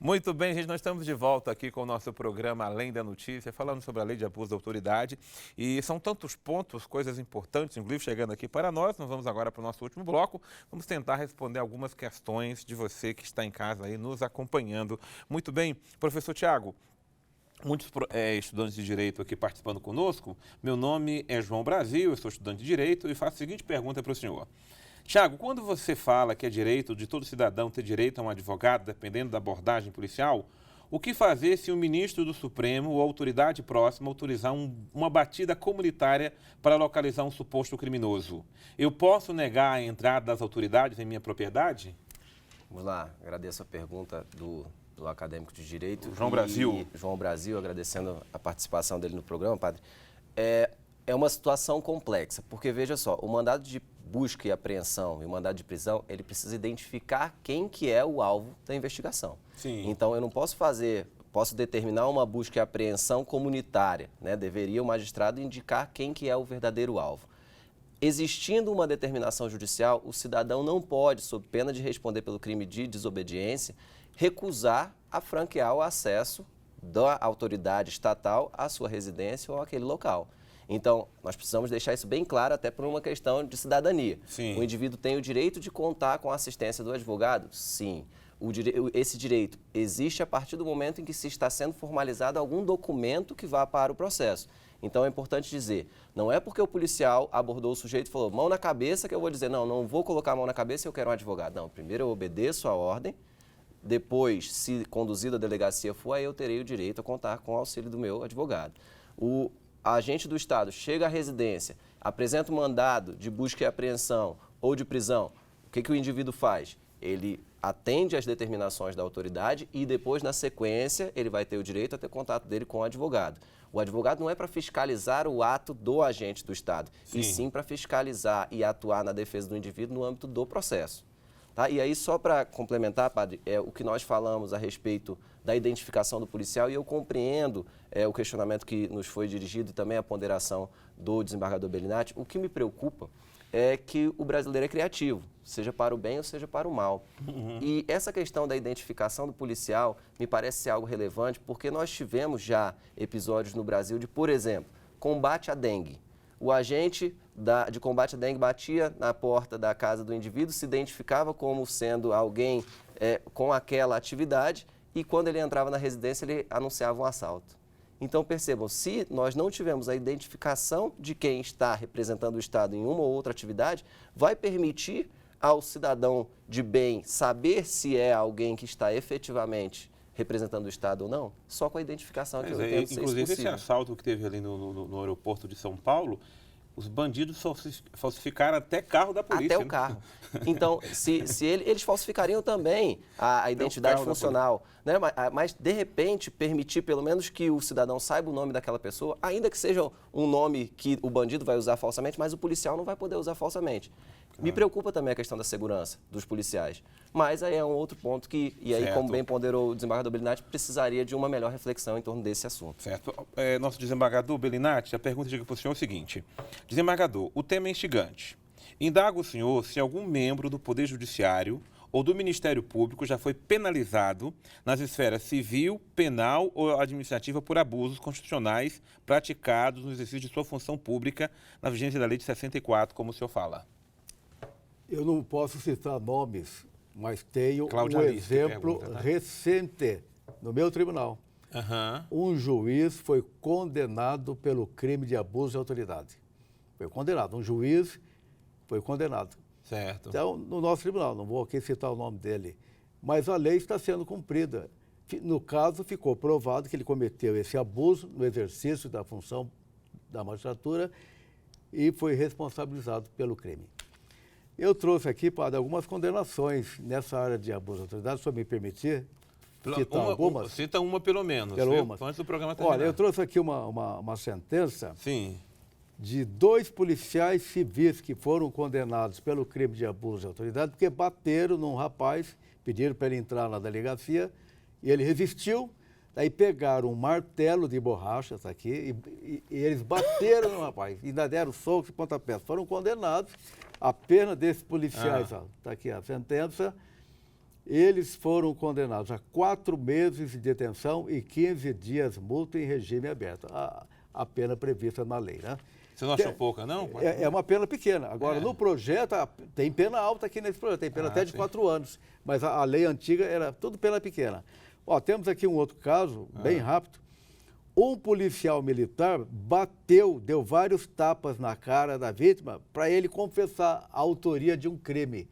Muito bem, gente, nós estamos de volta aqui com o nosso programa Além da Notícia, falando sobre a lei de abuso da autoridade. E são tantos pontos, coisas importantes, inclusive chegando aqui para nós. Nós vamos agora para o nosso último bloco. Vamos tentar responder algumas questões de você que está em casa aí nos acompanhando. Muito bem, professor Tiago. Muitos estudantes de Direito aqui participando conosco. Meu nome é João Brasil, eu sou estudante de Direito e faço a seguinte pergunta para o senhor. Tiago, quando você fala que é direito de todo cidadão ter direito a um advogado, dependendo da abordagem policial, o que fazer se o ministro do Supremo ou autoridade próxima autorizar uma batida comunitária para localizar um suposto criminoso? Eu posso negar a entrada das autoridades em minha propriedade? Vamos lá, agradeço a pergunta do acadêmico de Direito. João Brasil. João Brasil, agradecendo a participação dele no programa, padre. É uma situação complexa, porque veja só, o mandado de busca e apreensão e o mandado de prisão, ele precisa identificar quem que é o alvo da investigação. Sim. Então, eu não posso determinar uma busca e apreensão comunitária, né? Deveria o magistrado indicar quem que é o verdadeiro alvo. Existindo uma determinação judicial, o cidadão não pode, sob pena de responder pelo crime de desobediência, recusar a franquear o acesso da autoridade estatal à sua residência ou àquele local. Então, nós precisamos deixar isso bem claro, até por uma questão de cidadania. Sim. O indivíduo tem o direito de contar com a assistência do advogado? Sim. Esse direito existe a partir do momento em que se está sendo formalizado algum documento que vá para o processo. Então, é importante dizer, não é porque o policial abordou o sujeito e falou mão na cabeça que eu vou dizer, não vou colocar a mão na cabeça e eu quero um advogado. Não, primeiro eu obedeço a ordem, depois, se conduzido à delegacia for, aí eu terei o direito a contar com o auxílio do meu advogado. O agente do Estado chega à residência, apresenta um mandado de busca e apreensão ou de prisão, o que o indivíduo faz? Ele atende às determinações da autoridade e depois, na sequência, ele vai ter o direito a ter contato dele com o advogado. O advogado não é para fiscalizar o ato do agente do Estado, e sim para fiscalizar e atuar na defesa do indivíduo no âmbito do processo. Tá? E aí, só para complementar, padre, o que nós falamos a respeito da identificação do policial, e eu compreendo o questionamento que nos foi dirigido e também a ponderação do desembargador Bellinati. O que me preocupa é que o brasileiro é criativo, seja para o bem ou seja para o mal. E essa questão da identificação do policial me parece ser algo relevante, porque nós tivemos já episódios no Brasil de, por exemplo, combate à dengue. O agente de combate à dengue batia na porta da casa do indivíduo, se identificava como sendo alguém com aquela atividade e quando ele entrava na residência ele anunciava um assalto. Então percebam, se nós não tivermos a identificação de quem está representando o Estado em uma ou outra atividade, vai permitir ao cidadão de bem saber se é alguém que está efetivamente representando o Estado ou não, só com a identificação que eu entendo ser inclusive possível. esse assalto que teve ali no aeroporto de São Paulo, os bandidos falsificaram até carro da polícia. Até o carro. Então, eles falsificariam também a identidade funcional, né? Mas, de repente, permitir pelo menos que o cidadão saiba o nome daquela pessoa, ainda que seja um nome que o bandido vai usar falsamente, mas o policial não vai poder usar falsamente. Me preocupa também a questão da segurança dos policiais. Mas aí é um outro ponto que, e aí, como bem ponderou o desembargador Bellinati, precisaria de uma melhor reflexão em torno desse assunto. Certo. Nosso desembargador Bellinati, a pergunta chega para o senhor é o seguinte. Desembargador, o tema é instigante. Indaga o senhor se algum membro do Poder Judiciário ou do Ministério Público já foi penalizado nas esferas civil, penal ou administrativa por abusos constitucionais praticados no exercício de sua função pública na vigência da Lei de 64, como o senhor fala. Eu não posso citar nomes, mas tenho Cláudia um Alice, exemplo pergunta, tá? recente no meu tribunal. Um juiz foi condenado pelo crime de abuso de autoridade. Foi condenado. Um juiz foi condenado. Certo. Então, no nosso tribunal, não vou aqui citar o nome dele, mas a lei está sendo cumprida. No caso, ficou provado que ele cometeu esse abuso no exercício da função da magistratura e foi responsabilizado pelo crime. Eu trouxe aqui, padre, algumas condenações nessa área de abuso de autoridade, se eu me permitir citar algumas. Cita uma pelo menos, antes do programa terminar. Olha, eu trouxe aqui uma sentença Sim. de 2 policiais civis que foram condenados pelo crime de abuso de autoridade, porque bateram num rapaz, pediram para ele entrar na delegacia, e ele resistiu, daí pegaram um martelo de borracha, está aqui, e eles bateram no rapaz, ainda deram socos e pontapés. Foram condenados. A pena desses policiais, está aqui a sentença, eles foram condenados a 4 meses de detenção e 15 dias multa em regime aberto, a pena prevista na lei, né? Você não achou pouca, não? É uma pena pequena. Agora, no projeto, tem pena alta aqui nesse projeto, tem pena até de 4 anos, mas a lei antiga era tudo pena pequena. Ó, temos aqui um outro caso, bem rápido. Um policial militar deu vários tapas na cara da vítima para ele confessar a autoria de um crime.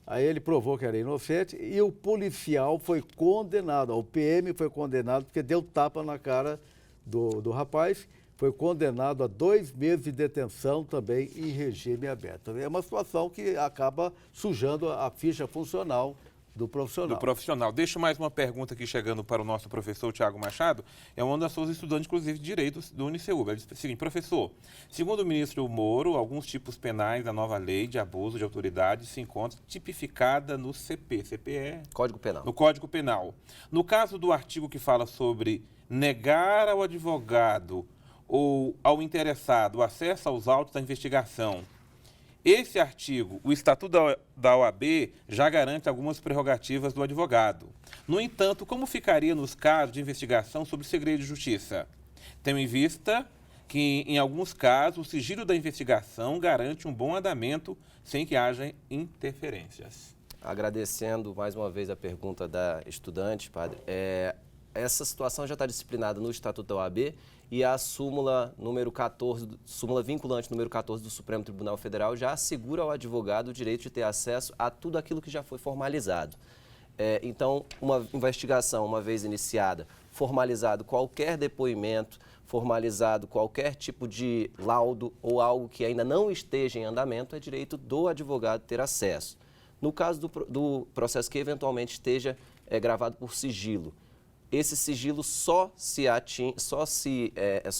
Aí ele provou que era inocente e o policial foi condenado, o PM foi condenado porque deu tapa na cara do rapaz, foi condenado a 2 meses de detenção também em regime aberto. É uma situação que acaba sujando a ficha funcional do profissional. Deixa mais uma pergunta aqui chegando para o nosso professor Tiago Machado. É uma das suas estudantes, inclusive, de Direito do UniCeuba. Ele diz o seguinte: professor, segundo o ministro Moro, alguns tipos penais da nova lei de abuso de autoridade se encontram tipificada no CP. CP é... Código Penal. No Código Penal. No caso do artigo que fala sobre negar ao advogado ou ao interessado o acesso aos autos da investigação, esse artigo, o Estatuto da OAB, já garante algumas prerrogativas do advogado. No entanto, como ficaria nos casos de investigação sobre segredo de justiça? Tendo em vista que, em alguns casos, o sigilo da investigação garante um bom andamento sem que haja interferências. Agradecendo mais uma vez a pergunta da estudante, padre, essa situação já está disciplinada no Estatuto da OAB e a súmula número 14, súmula vinculante número 14 do Supremo Tribunal Federal já assegura ao advogado o direito de ter acesso a tudo aquilo que já foi formalizado. Então, uma investigação, uma vez iniciada, formalizado qualquer depoimento, formalizado qualquer tipo de laudo ou algo que ainda não esteja em andamento, é direito do advogado ter acesso. No caso do processo que eventualmente esteja gravado por sigilo, esse sigilo só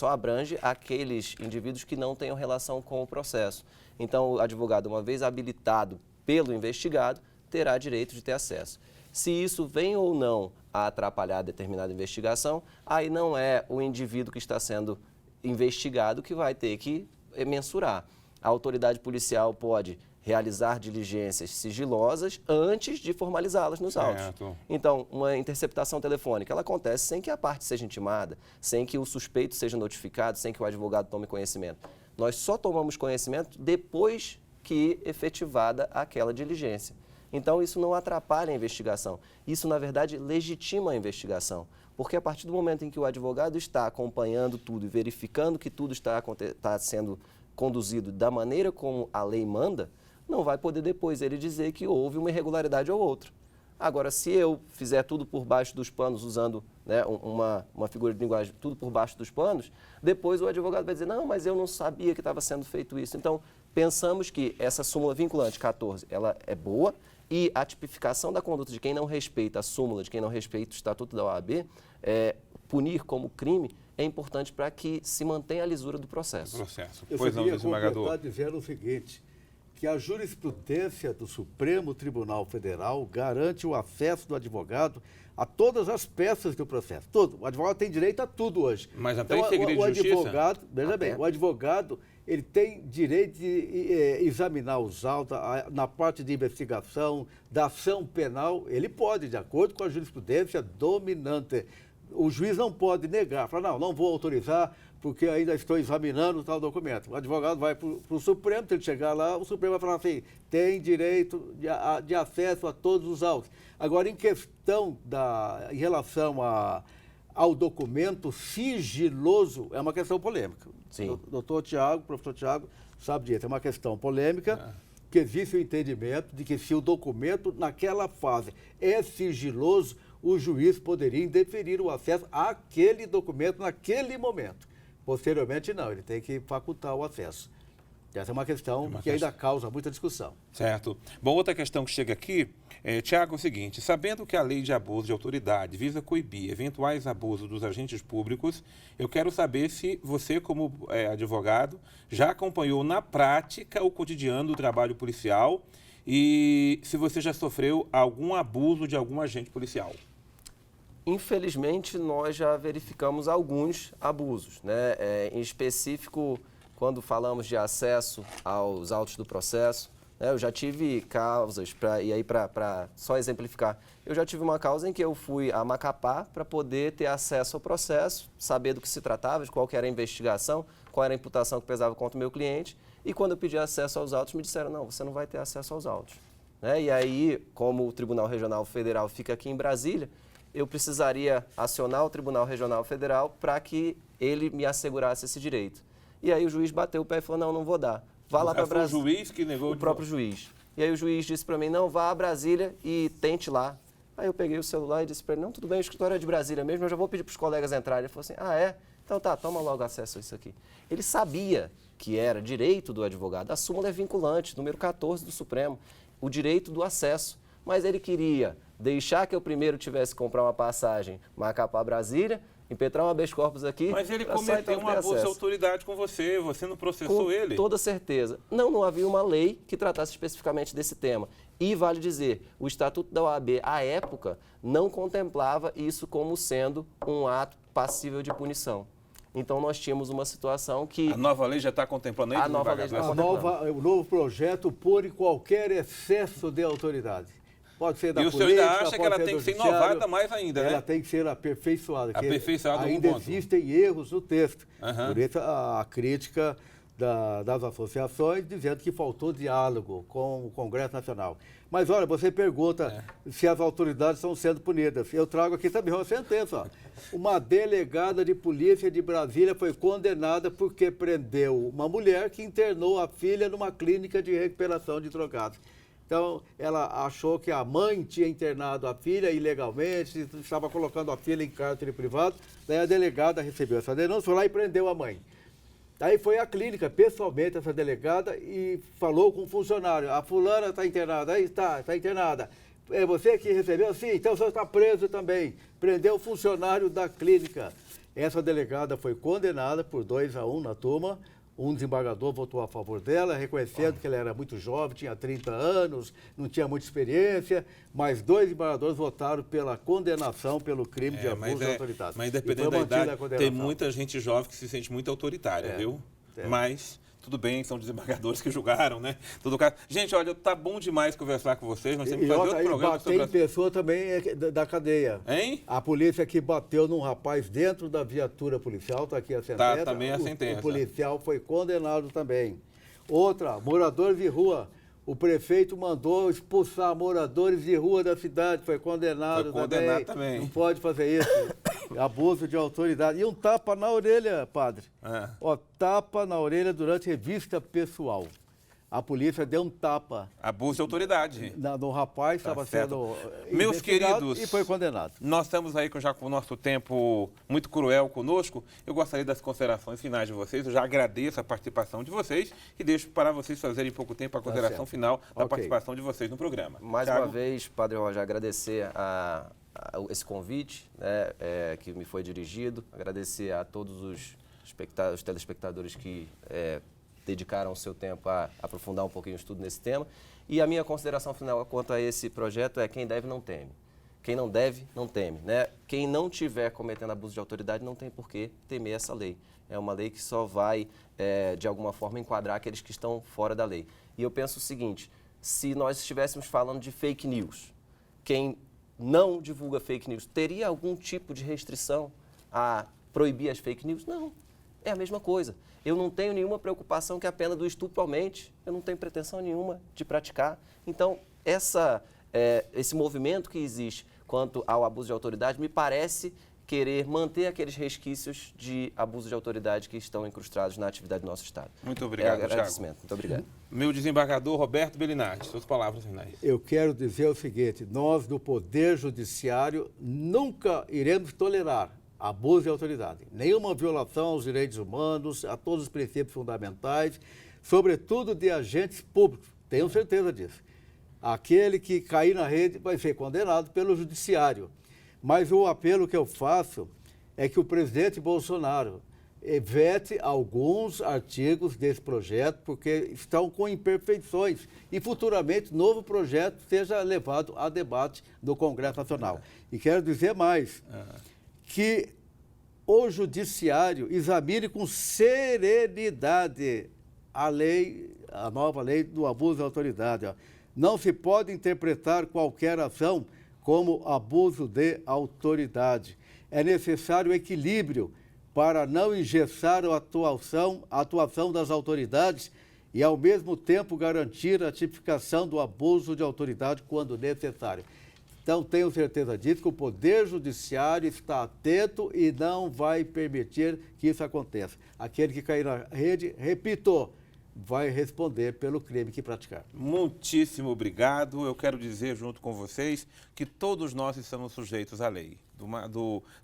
abrange aqueles indivíduos que não tenham relação com o processo. Então, o advogado, uma vez habilitado pelo investigado, terá direito de ter acesso. Se isso vem ou não a atrapalhar determinada investigação, aí não é o indivíduo que está sendo investigado que vai ter que mensurar. A autoridade policial pode realizar diligências sigilosas antes de formalizá-las nos autos. Então, uma interceptação telefônica, ela acontece sem que a parte seja intimada, sem que o suspeito seja notificado, sem que o advogado tome conhecimento. Nós só tomamos conhecimento depois que efetivada aquela diligência. Então, isso não atrapalha a investigação. Isso, na verdade, legitima a investigação. Porque a partir do momento em que o advogado está acompanhando tudo e verificando que tudo está sendo conduzido da maneira como a lei manda, não vai poder depois ele dizer que houve uma irregularidade ou outra. Agora, se eu fizer tudo por baixo dos panos, usando, né, uma figura de linguagem, tudo por baixo dos panos, depois o advogado vai dizer, não, mas eu não sabia que estava sendo feito isso. Então, pensamos que essa súmula vinculante 14, ela é boa e a tipificação da conduta de quem não respeita a súmula, de quem não respeita o Estatuto da OAB, punir como crime, é importante para que se mantenha a lisura do processo. Eu só queria completar dizendo o seguinte, que a jurisprudência do Supremo Tribunal Federal garante o acesso do advogado a todas as peças do processo. Tudo. O advogado tem direito a tudo hoje. Mas até em segredo de justiça? Veja bem, o advogado ele tem direito de examinar os autos na parte de investigação, da ação penal, ele pode, de acordo com a jurisprudência dominante. O juiz não pode negar, falar, não vou autorizar porque ainda estou examinando tal documento. O advogado vai para o Supremo, se ele chegar lá, o Supremo vai falar assim, tem direito de acesso a todos os autos. Agora, em relação ao documento sigiloso, é uma questão polêmica. Sim. O professor Tiago, sabe disso, é uma questão polêmica, que existe o entendimento de que se o documento, naquela fase, é sigiloso, o juiz poderia indeferir o acesso àquele documento naquele momento. Posteriormente, não, ele tem que facultar o acesso. Essa é uma questão que ainda causa muita discussão. Certo. Bom, outra questão que chega aqui, Tiago, é o seguinte, sabendo que a lei de abuso de autoridade visa coibir eventuais abusos dos agentes públicos, eu quero saber se você, como advogado, já acompanhou na prática o cotidiano do trabalho policial e se você já sofreu algum abuso de algum agente policial. Infelizmente, nós já verificamos alguns abusos, né? Em específico, quando falamos de acesso aos autos do processo, Eu já tive causas, para só exemplificar, eu já tive uma causa em que eu fui a Macapá para poder ter acesso ao processo, saber do que se tratava, de qual que era a investigação, qual era a imputação que pesava contra o meu cliente, e quando eu pedi acesso aos autos, me disseram, não, você não vai ter acesso aos autos. E aí, como o Tribunal Regional Federal fica aqui em Brasília, eu precisaria acionar o Tribunal Regional Federal para que ele me assegurasse esse direito. E aí o juiz bateu o pé e falou, não, não vou dar. Vá lá para Brasília. Foi o juiz que negou? O próprio juiz. E aí o juiz disse para mim, não, vá a Brasília e tente lá. Aí eu peguei o celular e disse para ele, não, tudo bem, o escritório é de Brasília mesmo, eu já vou pedir para os colegas entrarem. Ele falou assim, ah, é? Então tá, toma logo acesso a isso aqui. Ele sabia que era direito do advogado, a súmula é vinculante, número 14 do Supremo, o direito do acesso. Mas ele queria deixar que eu primeiro tivesse que comprar uma passagem Macapá-Brasília, impetrar um habeas corpus aqui. Mas ele cometeu um abuso de autoridade com você não processou com ele? Com toda certeza. Não havia uma lei que tratasse especificamente desse tema. E vale dizer, o Estatuto da OAB, à época, não contemplava isso como sendo um ato passível de punição. Então, nós tínhamos uma situação que... A nova lei já está contemplando isso? A nova lei já está contemplando. O novo projeto pune qualquer excesso de autoridade. Pode ser da política, e o senhor ainda acha que ela tem que ser inovada mais ainda, né? Ela tem que ser aperfeiçoada. Aperfeiçoada ainda existem erros no texto. Por isso a crítica das associações dizendo que faltou diálogo com o Congresso Nacional. Mas olha, você pergunta se as autoridades estão sendo punidas. Eu trago aqui também uma sentença. Ó. Uma delegada de polícia de Brasília foi condenada porque prendeu uma mulher que internou a filha numa clínica de recuperação de drogados. Então, ela achou que a mãe tinha internado a filha ilegalmente, estava colocando a filha em cárcere privado. Daí a delegada recebeu essa denúncia, foi lá e prendeu a mãe. Daí foi à clínica, pessoalmente, essa delegada, e falou com o funcionário. A fulana está internada, aí está internada. É você que recebeu? Sim, então o senhor está preso também. Prendeu o funcionário da clínica. Essa delegada foi condenada por 2-1 na turma. Um desembargador votou a favor dela, reconhecendo que ela era muito jovem, tinha 30 anos, não tinha muita experiência, mas 2 desembargadores votaram pela condenação pelo crime de abuso de autoridade. Mas dependendo da idade, tem muita gente jovem que se sente muito autoritária, viu? Mas... Tudo bem, são desembargadores que julgaram, né? Tudo caso. Gente, olha, tá bom demais conversar com vocês. Nós temos que fazer outro programa sobre... Tem pessoa também da cadeia. Hein? A polícia que bateu num rapaz dentro da viatura policial, tá aqui a sentença. Tá também a sentença. O policial foi condenado também. Outra, moradores de rua. O prefeito mandou expulsar moradores de rua da cidade, foi condenado também. Não pode fazer isso. Abuso de autoridade. E um tapa na orelha, padre. Ó, tapa na orelha durante revista pessoal. A polícia deu um tapa. Abuso de autoridade. No rapaz, estava sendo Meus queridos, e foi condenado. Nós estamos aí já com o nosso tempo muito cruel conosco. Eu gostaria das considerações finais de vocês. Eu já agradeço a participação de vocês e deixo para vocês fazerem pouco tempo a consideração final da participação de vocês no programa. Mais uma vez, Padre Roger, agradecer esse convite, né, que me foi dirigido. Agradecer a todos os telespectadores que... dedicaram o seu tempo a aprofundar um pouquinho o estudo nesse tema. E a minha consideração final quanto a esse projeto é quem deve, não teme. Quem não deve, não teme. Né? Quem não estiver cometendo abuso de autoridade não tem por que temer essa lei. É uma lei que só vai, de alguma forma, enquadrar aqueles que estão fora da lei. E eu penso o seguinte, se nós estivéssemos falando de fake news, quem não divulga fake news, teria algum tipo de restrição a proibir as fake news? Não. É a mesma coisa. Eu não tenho nenhuma preocupação que a pena do estupro aumente. Eu não tenho pretensão nenhuma de praticar. Então, esse movimento que existe quanto ao abuso de autoridade me parece querer manter aqueles resquícios de abuso de autoridade que estão incrustados na atividade do nosso Estado. Muito obrigado, agradecimento. Muito obrigado. Meu desembargador Roberto Bellinati, suas palavras finais. Eu quero dizer o seguinte, nós do Poder Judiciário nunca iremos tolerar abuso de autoridade, nenhuma violação aos direitos humanos, a todos os princípios fundamentais, sobretudo de agentes públicos, tenho certeza disso. Aquele que cair na rede vai ser condenado pelo judiciário. Mas o apelo que eu faço é que o presidente Bolsonaro vete alguns artigos desse projeto, porque estão com imperfeições, e futuramente novo projeto seja levado a debate no Congresso Nacional. E quero dizer mais, que o judiciário examine com serenidade a lei a nova lei do abuso de autoridade. Ó. Não se pode interpretar qualquer ação como abuso de autoridade. É necessário equilíbrio para não engessar a atuação das autoridades e, ao mesmo tempo, garantir a tipificação do abuso de autoridade quando necessário. Então, tenho certeza disso, que o Poder Judiciário está atento e não vai permitir que isso aconteça. Aquele que cair na rede, repito, vai responder pelo crime que praticar. Muitíssimo obrigado. Eu quero dizer, junto com vocês, que todos nós estamos sujeitos à lei.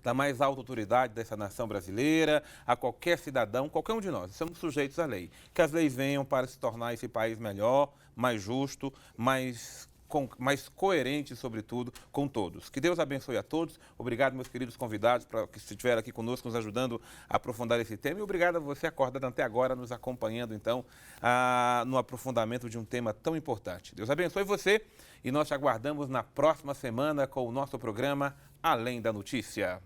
Da mais alta autoridade dessa nação brasileira, a qualquer cidadão, qualquer um de nós, estamos sujeitos à lei. Que as leis venham para se tornar esse país melhor, mais justo, mais coerente, sobretudo, com todos. Que Deus abençoe a todos. Obrigado, meus queridos convidados, que estiveram aqui conosco, nos ajudando a aprofundar esse tema. E obrigado a você, acordado até agora, nos acompanhando, então, no aprofundamento de um tema tão importante. Deus abençoe você e nós te aguardamos na próxima semana com o nosso programa Além da Notícia.